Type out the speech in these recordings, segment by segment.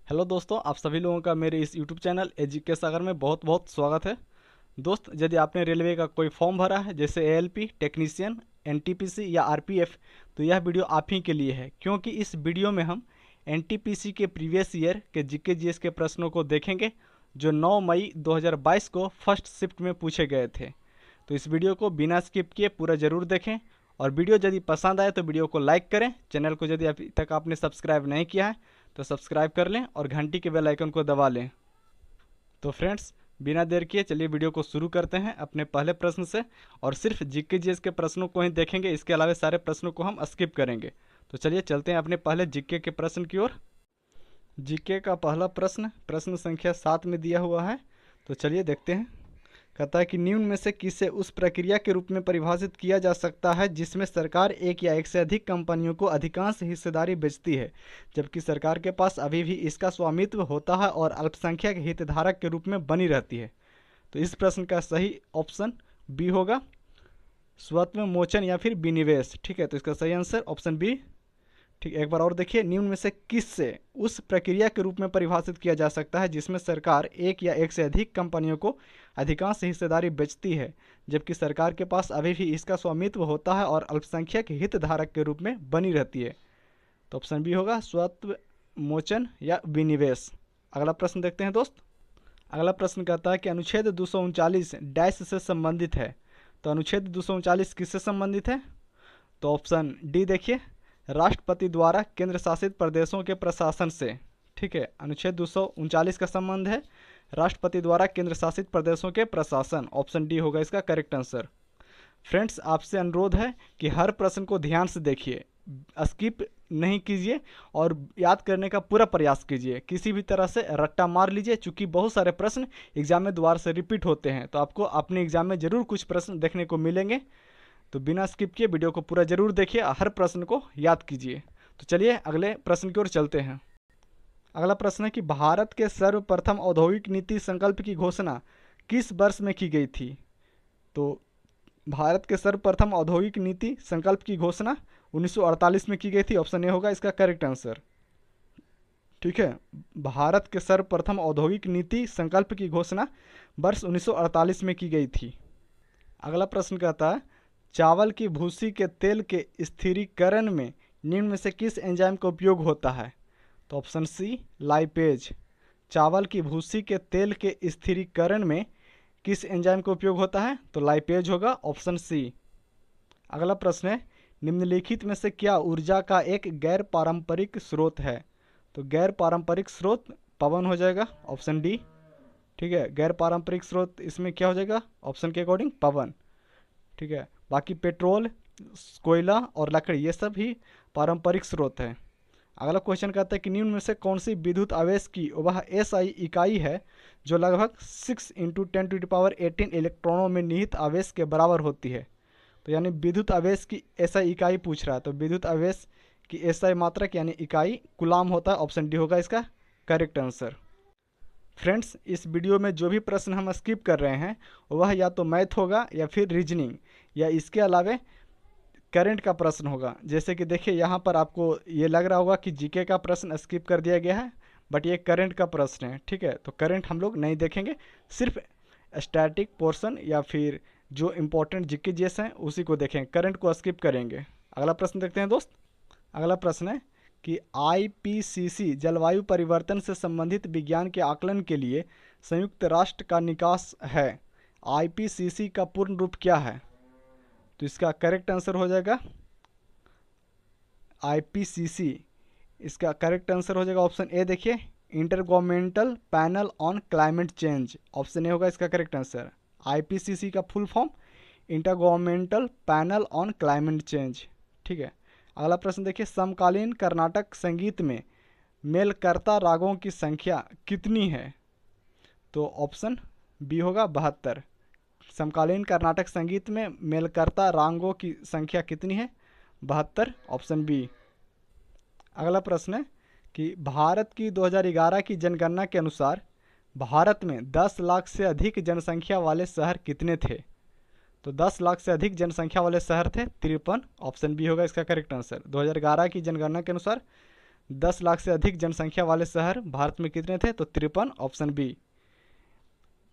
Hello दोस्तों, आप सभी लोगों का मेरे इस यूट्यूब चैनल एजीके सागर में बहुत बहुत स्वागत है। दोस्त, यदि आपने रेलवे का कोई फॉर्म भरा है जैसे एएलपी, टेक्नीशियन, एनटीपीसी या आरपीएफ, तो यह वीडियो आप ही के लिए है, क्योंकि इस वीडियो में हम एनटीपीसी के प्रीवियस ईयर के जीके जीएस के प्रश्नों को देखेंगे जो 9 मई 2022 को फर्स्ट शिफ्ट में पूछे गए थे। तो इस वीडियो को बिना स्किप किए पूरा ज़रूर देखें, और वीडियो यदि पसंद आए तो वीडियो को लाइक करें। चैनल को यदि अभी तक आपने सब्सक्राइब नहीं किया है तो सब्सक्राइब कर लें और घंटी के बेल आइकन को दबा लें। तो फ्रेंड्स, बिना देर किए चलिए वीडियो को शुरू करते हैं अपने पहले प्रश्न से। और सिर्फ जीके जीएस के प्रश्नों को ही देखेंगे, इसके अलावा सारे प्रश्नों को हम स्किप करेंगे। तो चलिए चलते हैं अपने पहले जीके के प्रश्न की ओर। जीके का पहला प्रश्न प्रश्न संख्या 7 में दिया हुआ है, तो चलिए देखते हैं। कहता है कि निम्न में से किसे उस प्रक्रिया के रूप में परिभाषित किया जा सकता है जिसमें सरकार एक या एक से अधिक कंपनियों को अधिकांश हिस्सेदारी बेचती है, जबकि सरकार के पास अभी भी इसका स्वामित्व होता है और अल्पसंख्यक हितधारक के रूप में बनी रहती है। तो इस प्रश्न का सही ऑप्शन बी होगा, स्वत्व मोचन या फिर विनिवेश। ठीक है, तो इसका सही आंसर ऑप्शन बी। ठीक, एक बार और देखिए, निम्न में से किससे उस प्रक्रिया के रूप में परिभाषित किया जा सकता है जिसमें सरकार एक या एक से अधिक कंपनियों को अधिकांश हिस्सेदारी बेचती है, जबकि सरकार के पास अभी भी इसका स्वामित्व होता है और अल्पसंख्यक हितधारक के रूप में बनी रहती है। तो ऑप्शन बी होगा, स्वत्व मोचन या विनिवेश। अगला प्रश्न देखते हैं दोस्त। अगला प्रश्न कहता है कि अनुच्छेद 239 डैश से संबंधित है। तो अनुच्छेद 239 किससे संबंधित है? तो ऑप्शन डी देखिए, राष्ट्रपति द्वारा केंद्र शासित प्रदेशों के प्रशासन से। ठीक है, अनुच्छेद 239 का संबंध है राष्ट्रपति द्वारा केंद्र शासित प्रदेशों के प्रशासन। ऑप्शन डी होगा इसका करेक्ट आंसर। फ्रेंड्स, आपसे अनुरोध है कि हर प्रश्न को ध्यान से देखिए, स्किप नहीं कीजिए और याद करने का पूरा प्रयास कीजिए। किसी भी तरह से रट्टा मार लीजिए, चूँकि बहुत सारे प्रश्न एग्जाम में दोबारा से रिपीट होते हैं, तो आपको अपने एग्जाम में ज़रूर कुछ प्रश्न देखने को मिलेंगे। तो बिना स्किप किए वीडियो को पूरा जरूर देखिए, हर प्रश्न को याद कीजिए। तो चलिए अगले प्रश्न की ओर चलते हैं। अगला प्रश्न है कि भारत के सर्वप्रथम औद्योगिक नीति संकल्प की घोषणा किस वर्ष में की गई थी? तो भारत के सर्वप्रथम औद्योगिक नीति संकल्प की घोषणा 1948 में की गई थी। ऑप्शन ए होगा इसका करेक्ट आंसर। ठीक है, भारत के सर्वप्रथम औद्योगिक नीति संकल्प की घोषणा वर्ष 1948 में की गई थी। अगला प्रश्न कहता है, चावल की भूसी के तेल के स्थिरीकरण में निम्न में से किस एंजाइम का उपयोग होता है? तो ऑप्शन सी, लाइपेज। चावल की भूसी के तेल के स्थिरीकरण में किस एंजाइम का उपयोग होता है? तो लाइपेज होगा, ऑप्शन सी। अगला प्रश्न है, निम्नलिखित में से क्या ऊर्जा का एक गैर पारंपरिक स्रोत है? तो गैर पारंपरिक स्रोत पवन हो जाएगा, ऑप्शन डी। ठीक है, गैर पारंपरिक स्रोत इसमें क्या हो जाएगा? ऑप्शन के अकॉर्डिंग पवन। ठीक है, बाकी पेट्रोल, कोयला और लकड़ी ये सब ही पारंपरिक स्रोत हैं। अगला क्वेश्चन कहता है कि निम्न में से कौन सी विद्युत आवेश की वह एसआई इकाई है जो लगभग 6 × 10⁻18 इलेक्ट्रॉनों में निहित आवेश के बराबर होती है? तो यानी विद्युत आवेश की एसआई इकाई पूछ रहा है, तो विद्युत आवेश की एसआई मात्रक यानी इकाई कूलाम होता है। ऑप्शन डी होगा इसका करेक्ट आंसर। फ्रेंड्स, इस वीडियो में जो भी प्रश्न हम स्किप कर रहे हैं वह या तो मैथ होगा या फिर रीजनिंग या इसके अलावे करंट का प्रश्न होगा। जैसे कि देखिए यहाँ पर आपको ये लग रहा होगा कि जीके का प्रश्न स्किप कर दिया गया है, बट ये करंट का प्रश्न है। ठीक है, तो करंट हम लोग नहीं देखेंगे, सिर्फ स्टैटिक पोर्शन या फिर जो इम्पोर्टेंट जीके जीएस हैं उसी को देखेंगे, करंट को स्किप करेंगे। अगला प्रश्न देखते हैं दोस्त। अगला प्रश्न है कि आईपीसीसी जलवायु परिवर्तन से संबंधित विज्ञान के आकलन के लिए संयुक्त राष्ट्र का निकास है। आईपीसीसी का पूर्ण रूप क्या है? तो इसका करेक्ट आंसर हो जाएगा आईपीसीसी। इसका करेक्ट आंसर हो जाएगा ऑप्शन ए देखिए, inter governmental panel on climate change. Option A होगा इसका करेक्ट आंसर। आईपीसीसी का full form inter governmental panel on climate change. ठीक है, अगला प्रश्न देखिए, समकालीन कर्नाटक संगीत में मेलकर्ता रागों की संख्या कितनी है? तो ऑप्शन बी होगा 72। समकालीन कर्नाटक संगीत में मेलकर्ता रागों की संख्या कितनी है? 72, ऑप्शन बी। अगला प्रश्न है कि भारत की 2011 की जनगणना के अनुसार भारत में 10 लाख से अधिक जनसंख्या वाले शहर कितने थे? तो 10 लाख से अधिक जनसंख्या वाले शहर थे 53। ऑप्शन बी होगा इसका करेक्ट आंसर। 2011 की जनगणना के अनुसार 10 लाख से अधिक जनसंख्या वाले शहर भारत में कितने थे? तो 53, ऑप्शन बी।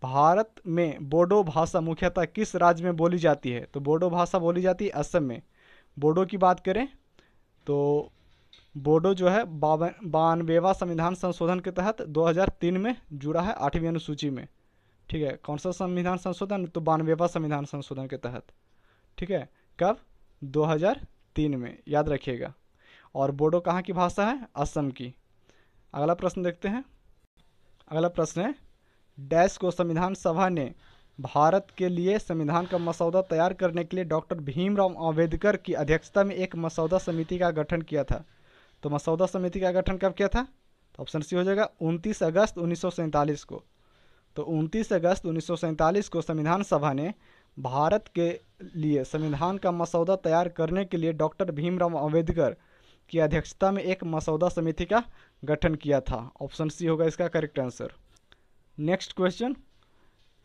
भारत में बोडो भाषा मुख्यतः किस राज्य में बोली जाती है? तो बोडो भाषा बोली जाती है असम में। बोडो की बात करें तो बोडो जो है 92वां संविधान संशोधन के तहत 2003 में जुड़ा है 8वीं अनुसूची में। ठीक है, कौन सा संविधान संशोधन? तो 92वां संविधान संशोधन के तहत। ठीक है, कब? 2003 में, याद रखिएगा। और बोडो कहाँ की भाषा है? असम की। अगला प्रश्न देखते हैं। अगला प्रश्न है, डैश को संविधान सभा ने भारत के लिए संविधान का मसौदा तैयार करने के लिए डॉक्टर भीमराव अंबेडकर की अध्यक्षता में एक मसौदा समिति का गठन किया था। तो मसौदा समिति का गठन कब किया था? तो ऑप्शन सी हो जाएगा 29 अगस्त 1947 को। तो 29 अगस्त 1947 को संविधान सभा ने भारत के लिए संविधान का मसौदा तैयार करने के लिए डॉक्टर भीमराव अंबेडकर की अध्यक्षता में एक मसौदा समिति का गठन किया था। ऑप्शन सी होगा इसका correct answer. Next question,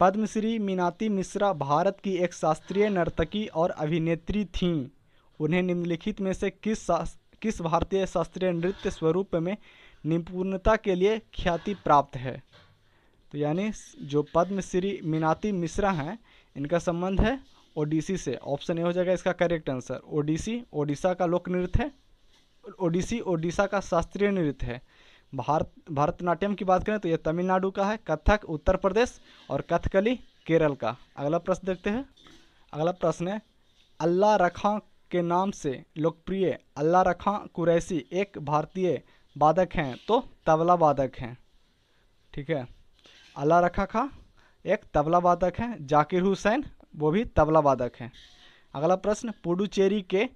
Padma Shri Minati Mishra Bharat की एक शास्त्रीय नर्तकी और अभिनेत्री थीं। उन्हें निम्नलिखित में से किस भारतीय शास्त्रीय नृत्य स्वरूप में निपुणता के लिए ख्याति प्राप्त है? तो यानी जो पद्मश्री मीनाती मिश्रा हैं, इनका संबंध है ओडिसी से। ऑप्शन ए हो जाएगा इसका करेक्ट आंसर। ओडिसी ओडिशा का लोक नृत्य है। ओडिसी ओडिशा का शास्त्रीय नृत्य है। भरतनाट्यम की बात करें तो ये तमिलनाडु का है, कथक उत्तर प्रदेश और कथकली केरल का। अगला प्रश्न देखते हैं। अगला प्रश्न है, अल्लाह रखा के नाम से लोकप्रिय अल्लाह रखा कुरैशी एक भारतीय वादक हैं, तो तबला वादक हैं। ठीक है, अल्लाह रखा खां एक तबला वादक हैं। जाकिर हुसैन वो भी तबला वादक हैं। अगला प्रश्न, पुडुचेरी के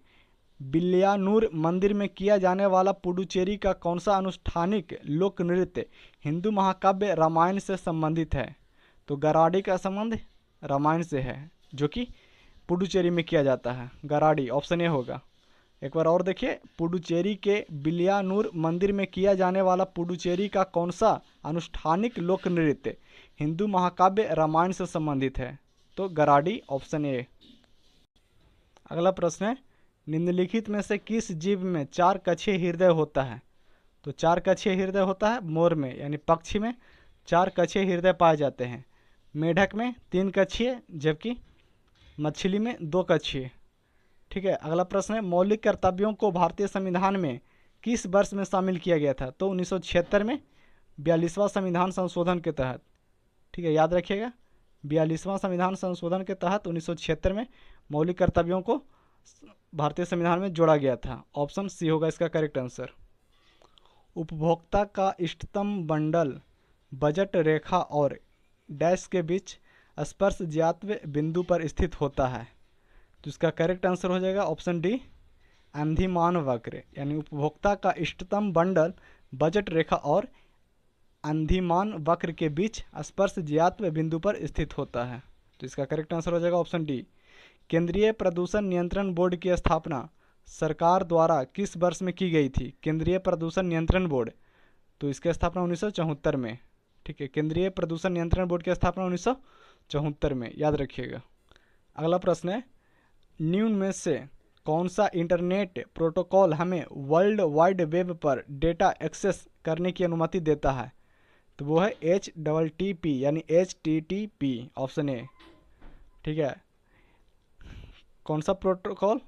बिल्लियानूर मंदिर में किया जाने वाला पुडुचेरी का कौन सा अनुष्ठानिक लोक नृत्य हिंदू महाकाव्य रामायण से संबंधित है? तो गराडी का संबंध रामायण से है, जो कि पुडुचेरी में किया जाता है। गराडी ऑप्शन ए होगा। एक बार और देखिए, पुडुचेरी के बिल्लियानूर मंदिर में किया जाने वाला पुडुचेरी का कौन सा अनुष्ठानिक लोक नृत्य हिंदू महाकाव्य रामायण से संबंधित है? तो गराडी ऑप्शन ए। अगला प्रश्न है, निम्नलिखित में से किस जीव में 4 कक्षीय हृदय होता है? तो 4 कक्षीय हृदय होता है मोर में, यानी पक्षी में 4 कक्षीय हृदय पाए जाते हैं। मेढक में 3 कक्षीय, जबकि मछली में 2 कक्षीय। ठीक है, अगला प्रश्न है, मौलिक कर्तव्यों को भारतीय संविधान में किस वर्ष में शामिल किया गया था? तो 1976 में 42वां संविधान संशोधन के तहत। ठीक है, याद रखिएगा, 42वां संविधान संशोधन के तहत 1976 में मौलिक कर्तव्यों को भारतीय संविधान में जोड़ा गया था। ऑप्शन सी होगा इसका करेक्ट आंसर। उपभोक्ता का इष्टतम बंडल बजट रेखा और डैश के बीच स्पर्श ज्यात्व बिंदु पर स्थित होता है। तो इसका करेक्ट आंसर हो जाएगा ऑप्शन डी, अंधिमान वक्र। यानी उपभोक्ता का इष्टतम बंडल बजट रेखा और अंधिमान वक्र के बीच स्पर्श ज्यात्व बिंदु पर स्थित होता है। तो इसका करेक्ट आंसर हो जाएगा ऑप्शन डी। केंद्रीय प्रदूषण नियंत्रण बोर्ड की स्थापना सरकार द्वारा किस वर्ष में की गई थी? केंद्रीय प्रदूषण नियंत्रण बोर्ड, तो इसकी स्थापना 1974 में। ठीक है, केंद्रीय प्रदूषण नियंत्रण बोर्ड की स्थापना 1974 में, याद रखिएगा। अगला प्रश्न है, निम्न में से कौन सा इंटरनेट प्रोटोकॉल हमें वर्ल्ड वाइड वेब पर डेटा एक्सेस करने की अनुमति देता है? तो वो है HTTP यानी HTTP, ऑप्शन ए। ठीक है, कौन सा प्रोटोकॉल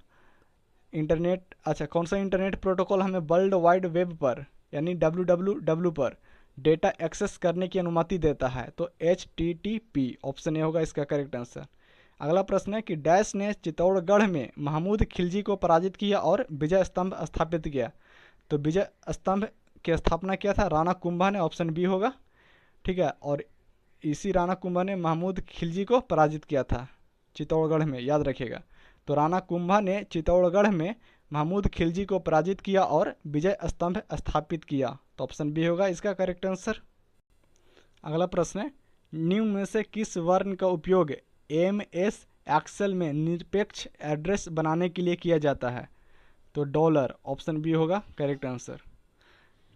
इंटरनेट, अच्छा कौन सा इंटरनेट प्रोटोकॉल हमें वर्ल्ड वाइड वेब पर यानी www पर डेटा एक्सेस करने की अनुमति देता है? तो HTTP, ऑप्शन ए होगा इसका करेक्ट आंसर। अगला प्रश्न है कि डैश ने चित्तौड़गढ़ में महमूद खिलजी को पराजित किया और विजय स्तंभ स्थापित किया? तो विजय स्तंभ की स्थापना किया था राणा कुंभा ने, ऑप्शन बी होगा। ठीक है, और इसी राणा कुंभा ने महमूद खिलजी को पराजित किया था चित्तौड़गढ़ में, याद रखिएगा। तो राणा कुंभा ने चित्तौड़गढ़ में महमूद खिलजी को पराजित किया और विजय स्तंभ स्थापित किया। तो ऑप्शन बी होगा इसका करेक्ट आंसर। अगला प्रश्न है, निम्न में से किस वर्ण का उपयोग MS एक्सेल में निरपेक्ष एड्रेस बनाने के लिए किया जाता है? तो डॉलर, ऑप्शन बी होगा करेक्ट आंसर।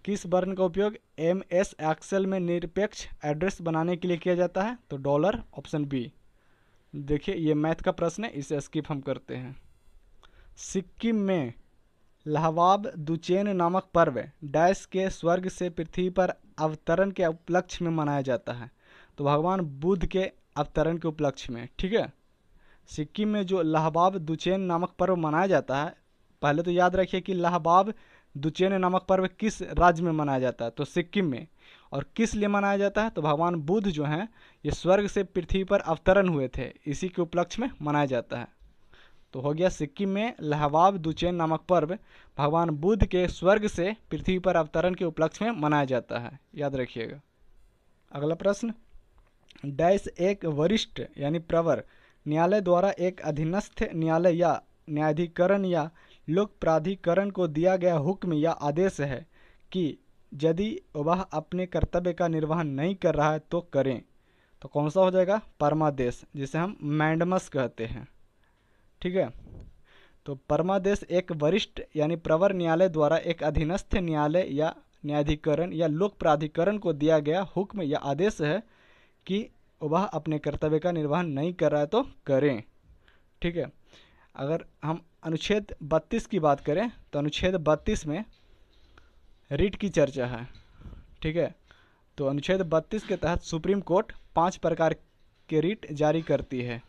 किस वर्ण का उपयोग MS एक्सेल में निरपेक्ष एड्रेस बनाने के लिए किया जाता है? तो डॉलर, ऑप्शन बी। देखिए ये मैथ का प्रश्न है, इसे स्किप हम करते हैं। सिक्किम में लहवाब दुचेन नामक पर्व डैश के स्वर्ग से पृथ्वी पर अवतरण के उपलक्ष्य में मनाया जाता है। तो भगवान बुद्ध के अवतरण के उपलक्ष्य में। ठीक है, सिक्किम में जो लहबाब दुचेन नामक पर्व मनाया जाता है, पहले तो याद रखिए कि लहबाब दुचेन नामक पर्व किस राज्य में मनाया जाता है, तो सिक्किम में। और किस लिए मनाया जाता है, तो भगवान बुद्ध जो हैं ये स्वर्ग से पृथ्वी पर अवतरण हुए थे, इसी के उपलक्ष्य में मनाया जाता है। तो हो गया सिक्किम में लहबाब दुचेन नामक पर्व भगवान बुद्ध के स्वर्ग से पृथ्वी पर अवतरण के उपलक्ष्य में मनाया जाता है, याद रखिएगा। अगला प्रश्न, डैश एक वरिष्ठ यानी प्रवर न्यायालय द्वारा एक अधीनस्थ न्यायालय या न्यायाधिकरण या लोक प्राधिकरण को दिया गया हुक्म या आदेश है कि यदि वह अपने कर्तव्य का निर्वहन नहीं कर रहा है तो करें। तो कौन सा हो जाएगा, परमादेश, जिसे हम मैंडमस कहते हैं। ठीक है, तो परमादेश एक वरिष्ठ यानी प्रवर न्यायालय द्वारा एक अधीनस्थ न्यायालय या न्यायाधिकरण या लोक प्राधिकरण को दिया गया हुक्म या आदेश है कि वह अपने कर्तव्य का निर्वहन नहीं कर रहा है तो करें। ठीक है, अगर हम अनुच्छेद 32 की बात करें तो अनुच्छेद 32 में रिट की चर्चा है। ठीक है, तो अनुच्छेद 32 के तहत सुप्रीम कोर्ट 5 प्रकार के रिट जारी करती है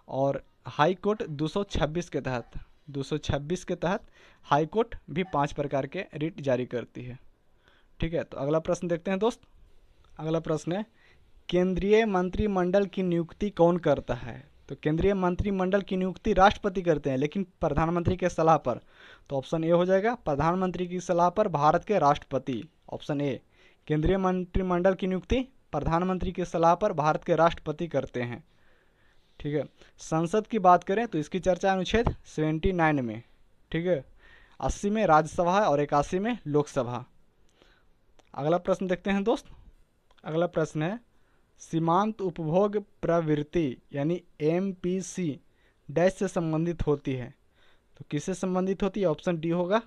और हाई कोर्ट 226 के तहत हाई कोर्ट भी 5 प्रकार के रिट जारी करती है। ठीक है, तो अगला प्रश्न देखते हैं दोस्त। अगला प्रश्न है, केंद्रीय मंत्रिमंडल की नियुक्ति कौन करता है? तो केंद्रीय मंत्रिमंडल की नियुक्ति राष्ट्रपति करते हैं, लेकिन प्रधानमंत्री के सलाह पर। तो ऑप्शन ए हो जाएगा, प्रधानमंत्री की सलाह पर भारत के राष्ट्रपति। ऑप्शन ए, केंद्रीय मंत्रिमंडल की नियुक्ति प्रधानमंत्री की सलाह पर भारत के राष्ट्रपति करते हैं। ठीक है, संसद की बात करें तो इसकी चर्चा अनुच्छेद 79 में। ठीक है, 80 में राज्यसभा और 81 में लोकसभा। अगला प्रश्न देखते हैं दोस्त। अगला प्रश्न है, सीमांत उपभोग प्रवृत्ति यानी एमपीसी डैश से संबंधित होती है। तो किससे संबंधित होती है? ऑप्शन डी होगा,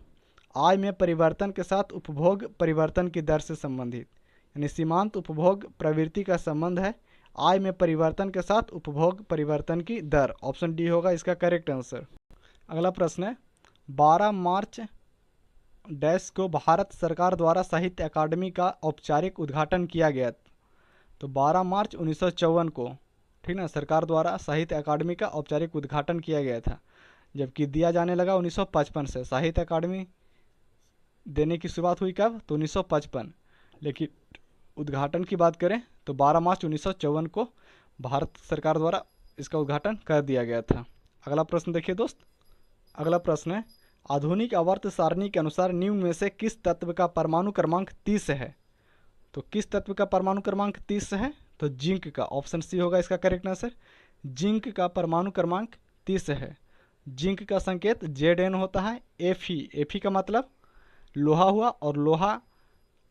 आय में परिवर्तन के साथ उपभोग परिवर्तन की दर से संबंधित। यानी सीमांत उपभोग प्रवृत्ति का संबंध है आय में परिवर्तन के साथ उपभोग परिवर्तन की दर। ऑप्शन डी होगा इसका करेक्ट आंसर। अगला प्रश्न है, 12 मार्च डैश को भारत सरकार द्वारा साहित्य अकादमी का औपचारिक उद्घाटन किया गया। तो 12 मार्च 1954 को, ठीक ना, सरकार द्वारा साहित्य अकादमी का औपचारिक उद्घाटन किया गया था, जबकि दिया जाने लगा 1955 से। साहित्य अकादमी देने की शुरुआत हुई कब? तो 1955। लेकिन उद्घाटन की बात करें तो 12 मार्च 1954 को भारत सरकार द्वारा इसका उद्घाटन कर दिया गया था। अगला प्रश्न देखिए दोस्त। अगला प्रश्न है, आधुनिक आवर्त सारणी के अनुसार निम्न में से किस तत्व का परमाणु क्रमांक 30 है? तो किस तत्व का परमाणु क्रमांक 30 है? तो जिंक का। ऑप्शन सी होगा इसका करेक्ट आंसर। जिंक का परमाणु क्रमांक 30 है। जिंक का संकेत Zn होता है। Fe का मतलब लोहा हुआ, और लोहा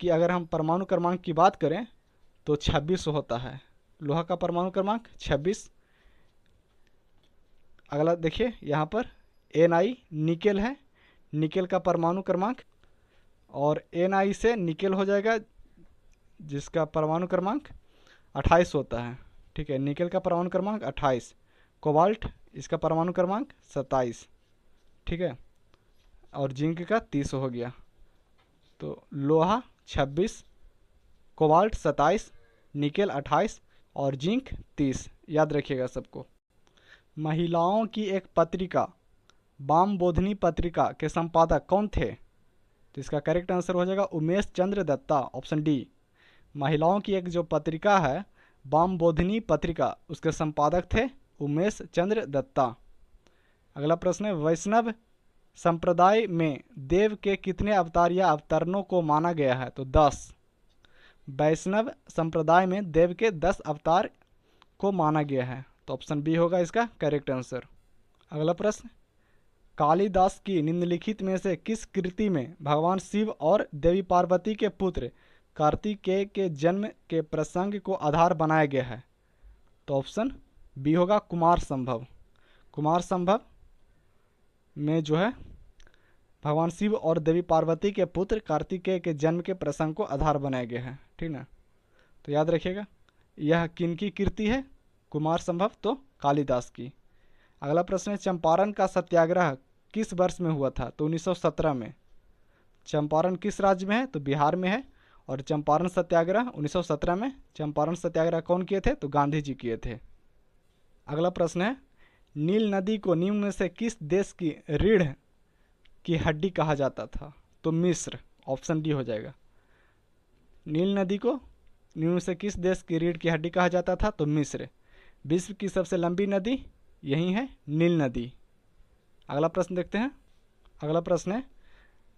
की अगर हम परमाणु क्रमांक की बात करें तो 26 होता है। लोहा का परमाणु क्रमांक 26। अगला देखिए यहाँ पर Ni निकेल है, निकेल का परमाणु क्रमांक, और Ni से निकेल हो जाएगा जिसका परमाणु क्रमांक 28 होता है। ठीक है, निकेल का परमाणु क्रमांक 28। कोबाल्ट इसका परमाणु क्रमांक 27। ठीक है, और जिंक का 30 हो गया। तो लोहा 26, कोबाल्ट 27, निकेल 28 और जिंक 30। याद रखिएगा सबको। महिलाओं की एक पत्रिका वाम बोधनी पत्रिका के संपादक कौन थे? तो इसका करेक्ट आंसर हो जाएगा उमेश चंद्र दत्ता। Option D. महिलाओं की एक जो पत्रिका है वाम बोधनी पत्रिका, उसके संपादक थे उमेश चंद्र दत्ता। अगला प्रश्न है, वैष्णव संप्रदाय में देव के कितने अवतार या अवतरणों को माना गया है? तो 10। वैष्णव संप्रदाय में देव के 10 अवतार को माना गया है। तो ऑप्शन बी होगा इसका करेक्ट आंसर। अगला प्रश्न, कालिदास की निम्नलिखित में से किस कृति में भगवान शिव और देवी पार्वती के पुत्र कार्तिकेय के जन्म के प्रसंग को आधार बनाया गया है? तो ऑप्शन बी होगा कुमार संभव। कुमार संभव में जो है भगवान शिव और देवी पार्वती के पुत्र कार्तिकेय के जन्म के प्रसंग को आधार बनाया गया है। ठीक ना, तो याद रखिएगा यह किनकी कृति है? कुमार संभव, तो कालिदास की। अगला प्रश्न है, चंपारण का सत्याग्रह किस वर्ष में हुआ था? तो 1917 में। चंपारण किस राज्य में है? तो बिहार में है। और चंपारण सत्याग्रह 1917 में। चंपारण सत्याग्रह कौन किए थे? तो गांधी जी किए थे। अगला प्रश्न है, नील नदी को निम्न में से किस देश की रीढ़ की हड्डी कहा जाता था? तो मिस्र, ऑप्शन डी हो जाएगा। नील नदी को निम्न में से किस देश की रीढ़ की हड्डी कहा जाता था? तो मिस्र। विश्व की सबसे लंबी नदी यही है, नील नदी। अगला प्रश्न देखते हैं। अगला प्रश्न है,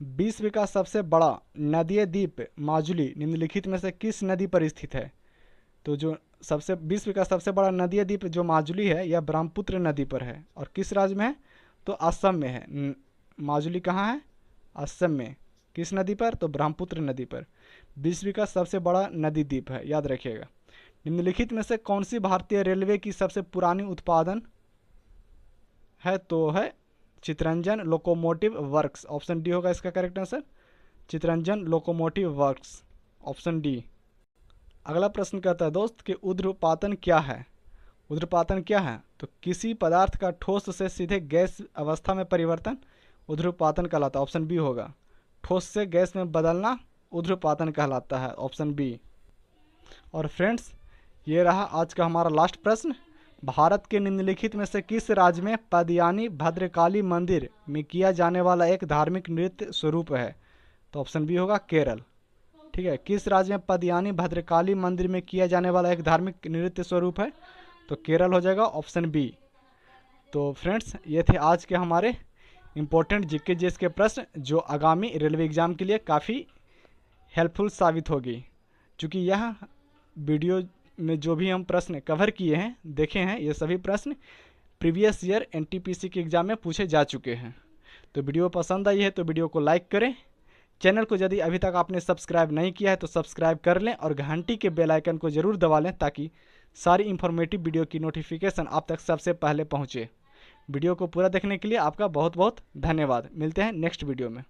विश्व का सबसे बड़ा नदीय द्वीप माजुली निम्नलिखित में से किस नदी पर स्थित है? तो जो विश्व का सबसे बड़ा नदीय द्वीप जो माजुली है यह ब्रह्मपुत्र नदी पर है। और किस राज्य में है? तो असम में है। माजुली कहाँ है? असम में। किस नदी पर? तो ब्रह्मपुत्र नदी पर। विश्व का सबसे बड़ा नदी द्वीप है, याद रखिएगा। निम्नलिखित में से कौन सी भारतीय रेलवे की सबसे पुरानी उत्पादन है? तो है Chittaranjan locomotive works, option D होगा इसका correct answer. Chittaranjan locomotive works, option D. अगला प्रश्न कहता है दोस्त कि ऊर्ध्वपातन क्या है? ऊर्ध्वपातन क्या है? तो किसी पदार्थ का ठोस से सीधे गैस अवस्था में परिवर्तन ऊर्ध्वपातन कहलाता है, ऑप्शन बी होगा। ठोस से गैस में बदलना ऊर्ध्वपातन कहलाता है, ऑप्शन बी। और फ्रेंड्स, ये रहा आज का हमारा लास्ट प्रश्न। भारत के निम्नलिखित में से किस राज्य में पदयानी भद्रकाली मंदिर में किया जाने वाला एक धार्मिक नृत्य स्वरूप है? तो ऑप्शन बी होगा केरल। ठीक है, किस राज्य में पदयानी भद्रकाली मंदिर में किया जाने वाला एक धार्मिक नृत्य स्वरूप है? तो केरल हो जाएगा, ऑप्शन बी। तो फ्रेंड्स, ये थे आज के हमारे इम्पोर्टेंट जीके जीएस के प्रश्न जो आगामी रेलवे एग्ज़ाम के लिए काफ़ी हेल्पफुल साबित होगी। चूँकि यह वीडियो में जो भी हम प्रश्न कवर किए हैं, देखे हैं, ये सभी प्रश्न प्रीवियस ईयर एनटीपीसी के एग्ज़ाम में पूछे जा चुके हैं। तो वीडियो पसंद आई है तो वीडियो को लाइक करें। चैनल को यदि अभी तक आपने सब्सक्राइब नहीं किया है तो सब्सक्राइब कर लें और घंटी के बेल आइकन को ज़रूर दबा लें ताकि सारी इंफॉर्मेटिव वीडियो की नोटिफिकेशन आप तक सबसे पहले पहुँचे। वीडियो को पूरा देखने के लिए आपका बहुत बहुत धन्यवाद। मिलते हैं नेक्स्ट वीडियो में।